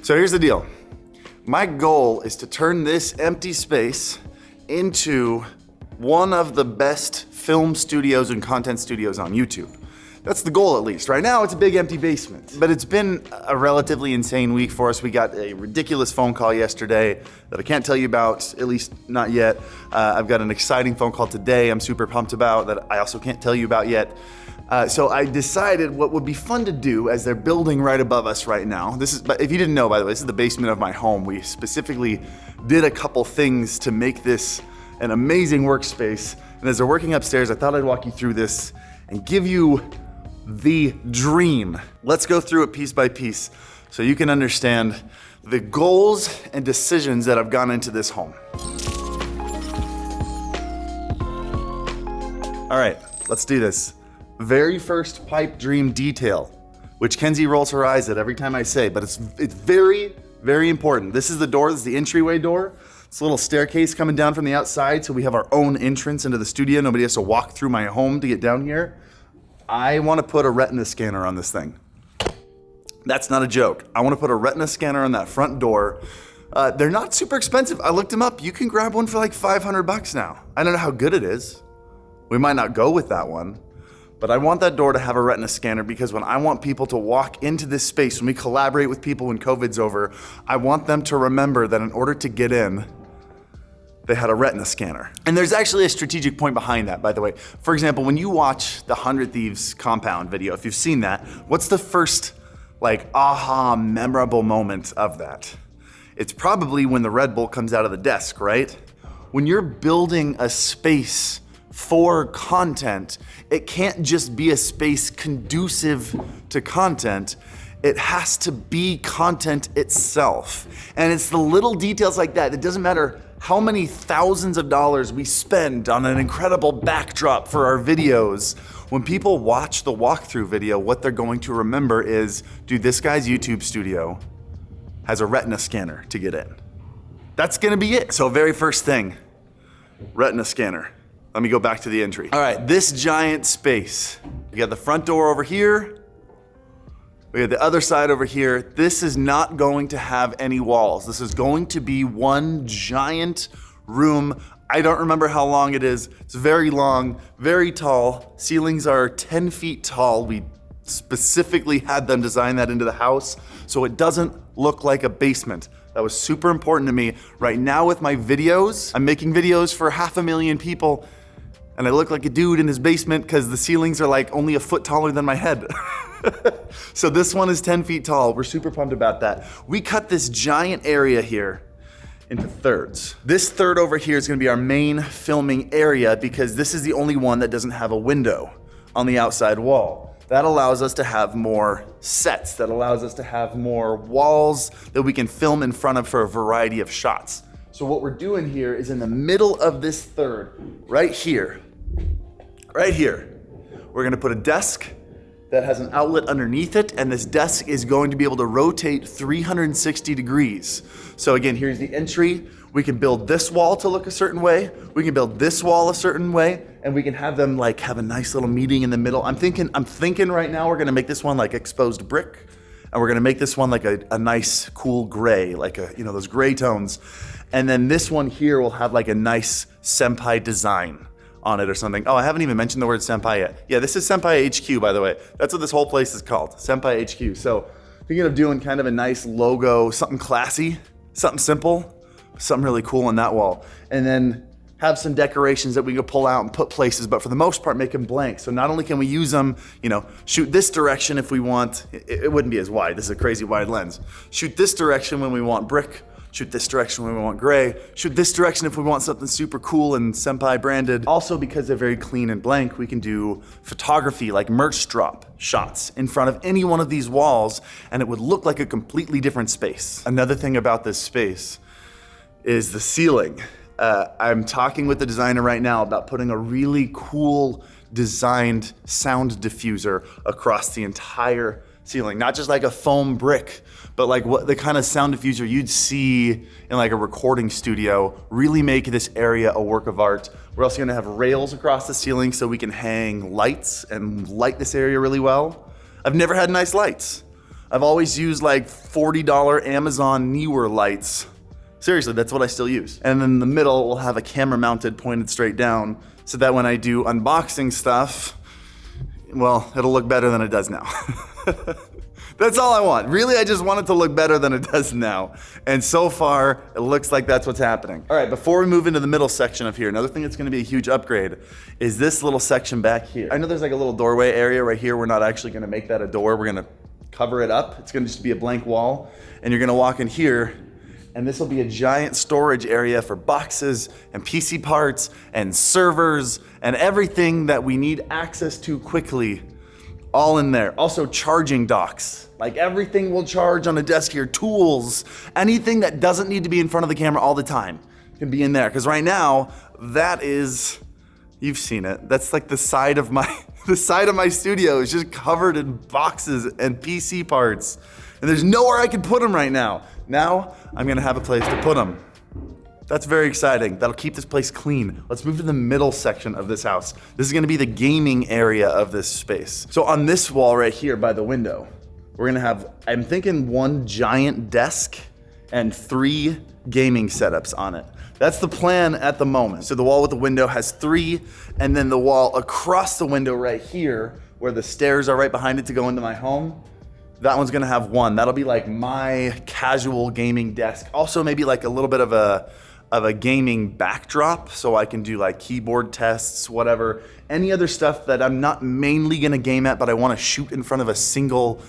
So here's the deal. My goal is to turn this empty space into one of the best film studios and content studios on YouTube. That's the goal, at least. Right now, it's a big empty basement. But it's been a relatively insane week for us. We got a ridiculous phone call yesterday that I can't tell you about, at least not yet. I've got an exciting phone call today I'm super pumped about that I also can't tell you about yet. So I decided what would be fun to do as they're building right above us right now. But if you didn't know, by the way, this is the basement of my home. We specifically did a couple things to make this an amazing workspace. And as they're working upstairs, I thought I'd walk you through this and give you the dream. Let's go through it piece by piece so you can understand the goals and decisions that have gone into this home. All right, let's do this. Very first pipe dream detail, which Kenzie rolls her eyes at every time I say, but it's very, very important. This is the door, this is the entryway door. It's a little staircase coming down from the outside, so we have our own entrance into the studio. Nobody has to walk through my home to get down here. I want to put a retina scanner on this thing. That's not a joke. I want to put a retina scanner on that front door. They're not super expensive. I looked them up. You can grab one for like 500 bucks now. I don't know how good it is. We might not go with that one, but I want that door to have a retina scanner because when I want people to walk into this space, when we collaborate with people when COVID's over, I want them to remember that in order to get in, they had a retina scanner. And there's actually a strategic point behind that, by the way. For example, when you watch the 100 Thieves compound video, if you've seen that, what's the first aha memorable moment of that? It's probably when the Red Bull comes out of the desk, right? When you're building a space for content, it can't just be a space conducive to content. It has to be content itself. And it's the little details like that. It doesn't matter how many thousands of dollars we spend on an incredible backdrop for our videos. When people watch the walkthrough video, what they're going to remember is, dude, this guy's YouTube studio has a retina scanner to get in. That's gonna be it. So very first thing, retina scanner. Let me go back to the entry. All right, this giant space. We got the front door over here. We have the other side over here. This is not going to have any walls. This is going to be one giant room. I don't remember how long it is. It's very long, very tall. Ceilings are 10 feet tall. We specifically had them design that into the house so it doesn't look like a basement. That was super important to me. Right now with my videos, I'm making videos for 500,000 people and I look like a dude in his basement because the ceilings are like only a foot taller than my head. So this one is 10 feet tall. We're super pumped about that. We cut this giant area here into thirds. This third over here is gonna be our main filming area because this is the only one that doesn't have a window on the outside wall. That allows us to have more sets. That allows us to have more walls that we can film in front of for a variety of shots. So what we're doing here is in the middle of this third, right here, we're gonna put a desk that has an outlet underneath it, and this desk is going to be able to rotate 360 degrees. So again, here's the entry. We can build this wall to look a certain way. We can build this wall a certain way, and we can have them have a nice little meeting in the middle. I'm thinking right now we're gonna make this one like exposed brick, and we're gonna make this one like a nice cool gray, like those gray tones. And then this one here will have like a nice Senpai design on it or something. Oh, I haven't even mentioned the word Senpai yet. Yeah, this is Senpai HQ, by the way. That's what this whole place is called, Senpai HQ. So thinking of doing kind of a nice logo, something classy, something simple, something really cool on that wall. And then have some decorations that we can pull out and put places, but for the most part, make them blank. So not only can we use them, shoot this direction if we want, it wouldn't be as wide, this is a crazy wide lens. Shoot this direction when we want brick, shoot this direction when we want gray, shoot this direction if we want something super cool and Senpai branded. Also, because they're very clean and blank, we can do photography like merch drop shots in front of any one of these walls and it would look like a completely different space. Another thing about this space is the ceiling. I'm talking with the designer right now about putting a really cool designed sound diffuser across the entire ceiling, not just like a foam brick, but like what the kind of sound diffuser you'd see in like a recording studio. Really make this area a work of art. We're also gonna have rails across the ceiling so we can hang lights and light this area really well. I've never had nice lights. I've always used like $40 Amazon Neewer lights. Seriously, that's what I still use. And then in the middle, we'll have a camera mounted pointed straight down so that when I do unboxing stuff, well, it'll look better than it does now. That's all I want. Really, I just want it to look better than it does now. And so far, it looks like that's what's happening. All right, before we move into the middle section of here, another thing that's gonna be a huge upgrade is this little section back here. I know there's like a little doorway area right here. We're not actually gonna make that a door. We're gonna cover it up. It's gonna just be a blank wall. And you're gonna walk in here, and this will be a giant storage area for boxes and PC parts and servers and everything that we need access to quickly, all in there. Also charging docks. Like everything will charge on a desk here. Tools, anything that doesn't need to be in front of the camera all the time can be in there. Because right now, that is, you've seen it. That's like the side of my studio is just covered in boxes and PC parts. And there's nowhere I can put them right now. Now, I'm gonna have a place to put them. That's very exciting. That'll keep this place clean. Let's move to the middle section of this house. This is gonna be the gaming area of this space. So on this wall right here by the window, we're gonna have, I'm thinking, one giant desk and 3 gaming setups on it. That's the plan at the moment. So the wall with the window has 3, and then the wall across the window right here, where the stairs are right behind it to go into my home, that one's gonna have 1. That'll be like my casual gaming desk. Also maybe like a little bit of a gaming backdrop, so I can do like keyboard tests, whatever. Any other stuff that I'm not mainly gonna game at, but I wanna shoot in front of a single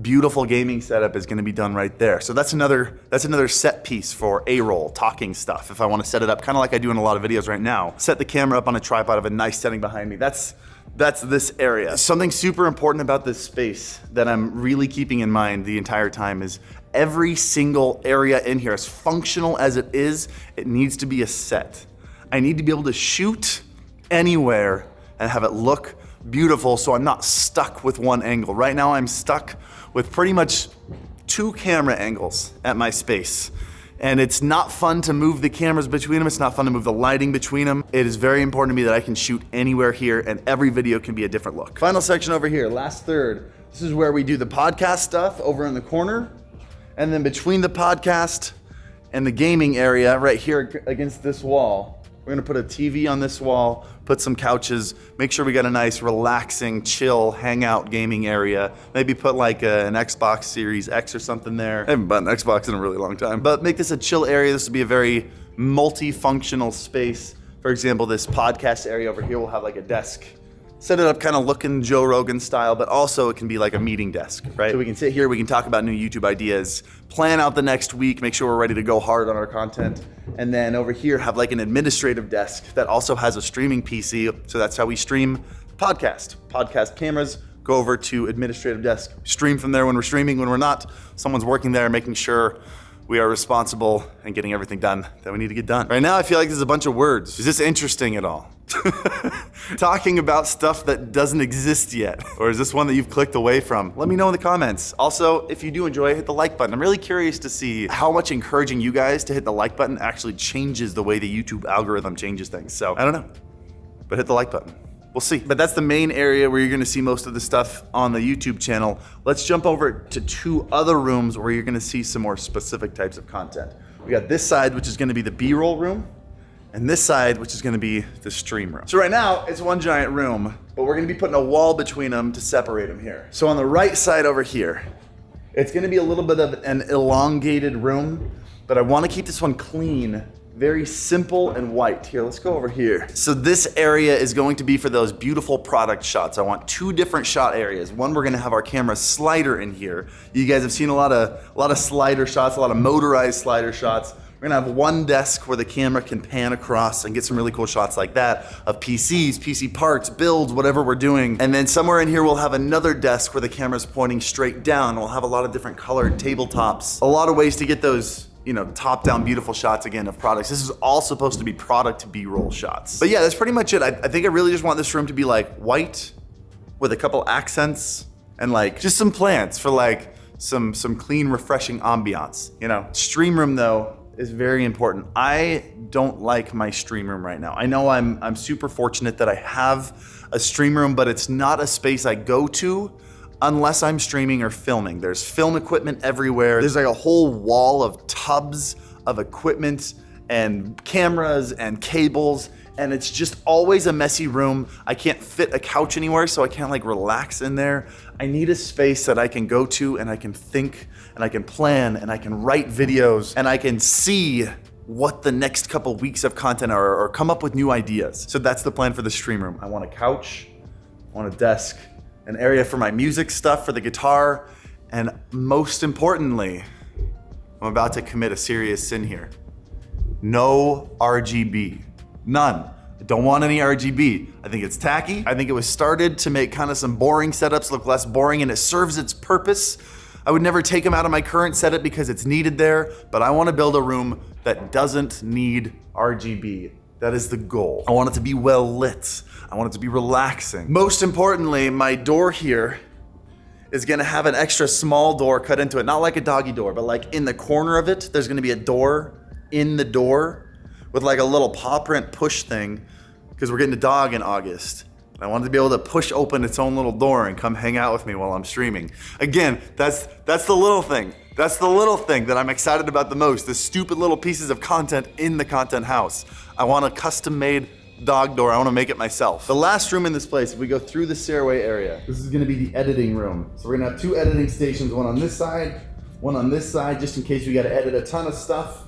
beautiful gaming setup is gonna be done right there. So that's another set piece for A-roll, talking stuff. If I wanna set it up, kinda like I do in a lot of videos right now, set the camera up on a tripod of a nice setting behind me. That's this area. Something super important about this space that I'm really keeping in mind the entire time is every single area in here, as functional as it is, it needs to be a set. I need to be able to shoot anywhere and have it look beautiful so I'm not stuck with one angle. Right now I'm stuck with pretty much 2 camera angles at my space. And it's not fun to move the cameras between them. It's not fun to move the lighting between them. It is very important to me that I can shoot anywhere here and every video can be a different look. Final section over here, last third. This is where we do the podcast stuff over in the corner. And then between the podcast and the gaming area right here against this wall, we're gonna put a TV on this wall, put some couches, make sure we got a nice relaxing, chill, hangout gaming area. Maybe put like an Xbox Series X or something there. I haven't bought an Xbox in a really long time. But make this a chill area. This will be a very multifunctional space. For example, this podcast area over here will have like a desk. Set it up kind of looking Joe Rogan style, but also it can be like a meeting desk, right? So we can sit here, we can talk about new YouTube ideas, plan out the next week, make sure we're ready to go hard on our content. And then over here, have like an administrative desk that also has a streaming PC. So that's how we stream podcast. Podcast cameras go over to administrative desk. Stream from there when we're streaming, when we're not. Someone's working there, making sure we are responsible and getting everything done that we need to get done. Right now, I feel like there's a bunch of words. Is this interesting at all? Talking about stuff that doesn't exist yet. Or is this one that you've clicked away from? Let me know in the comments. Also, if you do enjoy it, hit the like button. I'm really curious to see how much encouraging you guys to hit the like button actually changes the way the YouTube algorithm changes things. So, I don't know, but hit the like button. We'll see. But that's the main area where you're gonna see most of the stuff on the YouTube channel. Let's jump over to 2 other rooms where you're gonna see some more specific types of content. We got this side, which is gonna be the B-roll room, and this side, which is gonna be the stream room. So right now, it's one giant room, but we're gonna be putting a wall between them to separate them here. So on the right side over here, it's gonna be a little bit of an elongated room, but I wanna keep this one clean, very simple and white. Here, let's go over here. So this area is going to be for those beautiful product shots. I want 2 different shot areas. One, we're gonna have our camera slider in here. You guys have seen a lot of slider shots, a lot of motorized slider shots. We're gonna have one desk where the camera can pan across and get some really cool shots like that of PCs, PC parts, builds, whatever we're doing. And then somewhere in here, we'll have another desk where the camera's pointing straight down. We'll have a lot of different colored tabletops. A lot of ways to get those, you know, top-down beautiful shots again of products. This is all supposed to be product B-roll shots. But yeah, that's pretty much it. I think I really just want this room to be like white with a couple accents and like just some plants for like some clean, refreshing ambiance, you know. Stream room though is very important. I don't like my stream room right now. I know I'm super fortunate that I have a stream room, but it's not a space I go to unless I'm streaming or filming. There's film equipment everywhere. There's like a whole wall of tubs of equipment and cameras and cables, and it's just always a messy room. I can't fit a couch anywhere, so I can't like relax in there. I need a space that I can go to and I can think and I can plan and I can write videos and I can see what the next couple weeks of content are or come up with new ideas. So that's the plan for the stream room. I want a couch, I want a desk, an area for my music stuff, for the guitar, and most importantly, I'm about to commit a serious sin here. No RGB, none. I don't want any RGB. I think it's tacky. I think it was started to make kind of some boring setups look less boring, and it serves its purpose. I would never take them out of my current setup because it's needed there, but I want to build a room that doesn't need RGB. That is the goal. I want it to be well lit. I want it to be relaxing. Most importantly, my door here is gonna have an extra small door cut into it. Not like a doggy door, but like in the corner of it, there's gonna be a door in the door with like a little paw print push thing, because we're getting a dog in August. I wanted to be able to push open its own little door and come hang out with me while I'm streaming. Again, that's the little thing. That's the little thing that I'm excited about the most, the stupid little pieces of content in the content house. I want a custom made dog door. I want to make it myself. The last room in this place, if we go through the stairway area, this is going to be the editing room. So we're going to have 2 editing stations, one on this side, one on this side, just in case we got to edit a ton of stuff.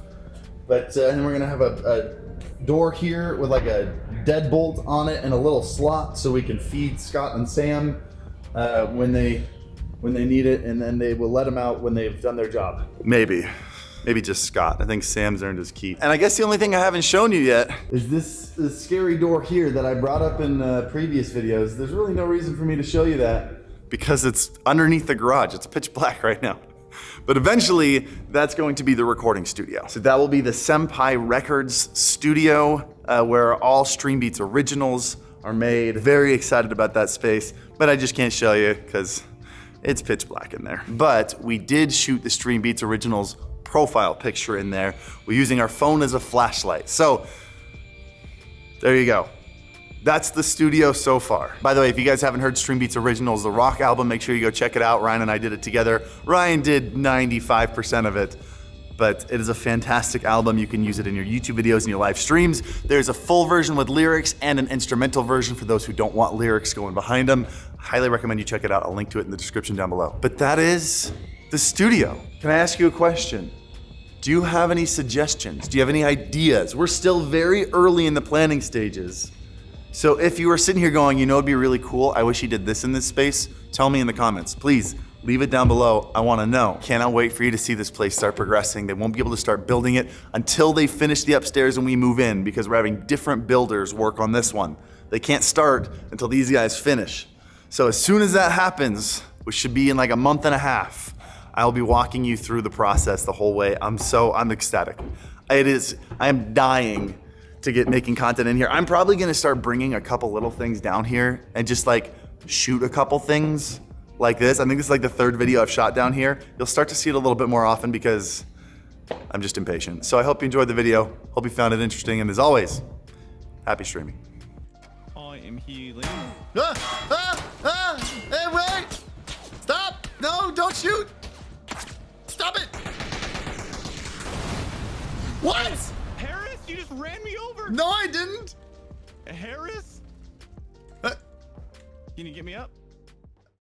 But and then we're going to have a door here with like a deadbolt on it and a little slot so we can feed Scott and Sam when they need it, and then they will let them out when they've done their job. Maybe just Scott. I think Sam's earned his keep. And I guess the only thing I haven't shown you yet is this scary door here that I brought up in previous videos. There's really no reason for me to show you that because it's underneath the garage. It's pitch black right now. But eventually, that's going to be the recording studio. So that will be the Senpai Records studio where all Stream Beats originals are made. Very excited about that space, but I just can't show you because it's pitch black in there. But we did shoot the Stream Beats originals profile picture in there. We're using our phone as a flashlight. So there you go. That's the studio so far. By the way, if you guys haven't heard Stream Beats Originals, the rock album, make sure you go check it out. Ryan and I did it together. Ryan did 95% of it, but it is a fantastic album. You can use it in your YouTube videos and your live streams. There's a full version with lyrics and an instrumental version for those who don't want lyrics going behind them. Highly recommend you check it out. I'll link to it in the description down below. But that is the studio. Can I ask you a question? Do you have any suggestions? Do you have any ideas? We're still very early in the planning stages. So if you were sitting here going, you know, it'd be really cool, I wish you did this in this space, tell me in the comments. Please leave it down below. I want to know. Cannot wait for you to see this place start progressing. They won't be able to start building it until they finish the upstairs and we move in, because we're having different builders work on this one. They can't start until these guys finish. So as soon as that happens, which should be in like a month and a half, I'll be walking you through the process the whole way. I'm ecstatic. I am dying to get making content in here. I'm probably gonna start bringing a couple little things down here and just like shoot a couple things like this. I think this is like the 3rd video I've shot down here. You'll start to see it a little bit more often because I'm just impatient. So I hope you enjoyed the video. Hope you found it interesting, and as always, happy streaming. I am healing. Hey, wait! Stop! No, don't shoot! Stop it! What? Harris, you just ran me over. No, I didn't. Harris? Can you get me up?